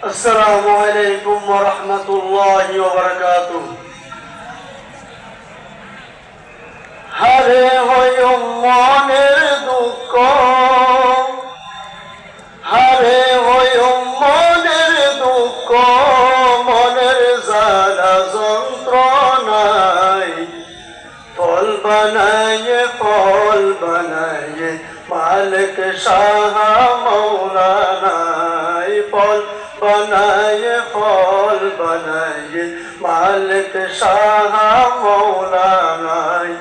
আসসালামু আলাইকুম ওয়া রাহমাতুল্লাহি ওয়া বারাকাতুহু। হারে হয় মনের দুঃখ, হারে হয় মনের দুঃখ, মনের জ্বালা যন্ত্রণায় ফল বানায়ে মালিক শাহ মৌলানায়, ফল বানায়ে মালিক শাহ মৌলানায়।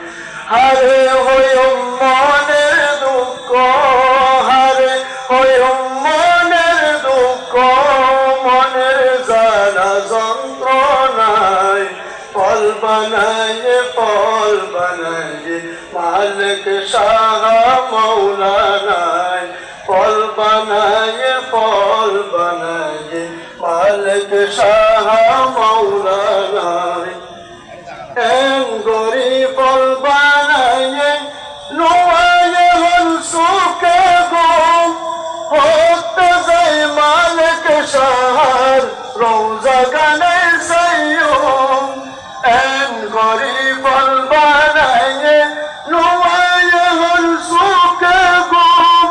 হারে হয় মনের দুঃখ, হারে হয় মনের দুঃখ, মনের জ্বালা যন্ত্রণায় ফল বানায়ে মালিক শাহ মৌলানায়, ফল বানায়ে মালিক শাহ মৌলানায়। গরি ফল বানায়ে নোয়ায়ে হল সুখে গুম, হতে যায় মালিক শাহর রওজা গানে সাইয়ুম। গরি ফল বানায়ে নোয়ায়ে হল সুখে গুম,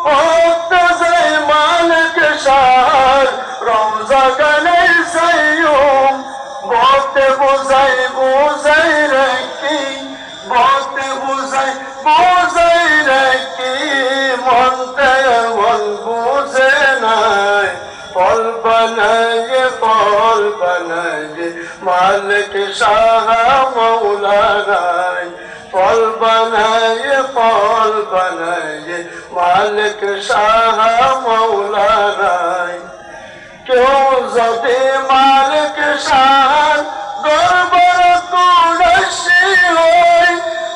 হতে যায় মালিক শাহর রওজা গানে সাইয়ুম। বলতে বুঝাই রেখি, বলতে বুঝাই রেখি, মনতে মন বুঝে নাই। ফল বানায়ে মালিক শাহ মৌলানায়, ফল বানায়ে মালিক শাহ মৌলানায়। কেউ যদি মালিক শাহ দরবার তুলসী হয়,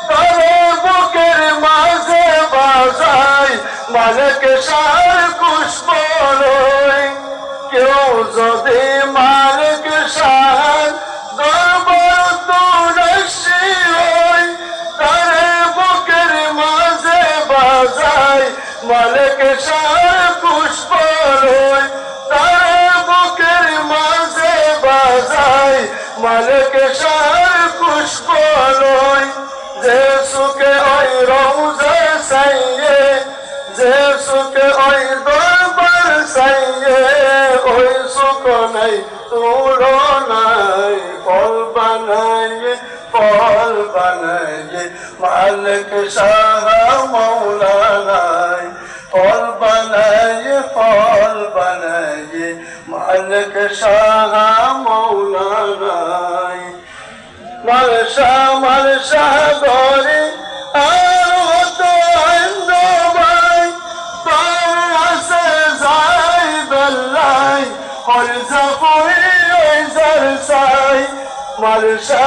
তবে বুকের মাঝে বাজায় মালিক শাহ পুষ্প লয়। কেউ যদি মালিক শাহ দরবার তুলসী হয়, তবে বুকের মাঝে বাজায় মালিক শাহ পুষ্প লয়। মালিক শাহ পুষ্প লয়। যে সুখে ওই রওজা সাইয়ে, যে সুখে ওই দরবার সাইয়ে, ওই সুখ নাই তুলনায়। ফল বানায়ে মালিক শাহ মৌলানায়, ফল বানায়ে মালিক শাহ মৌলানায়। মালসা গরে আর হতো ভাই, আছে যাই বেল্লাই হল জাফরি ওই জারসাই। মালসা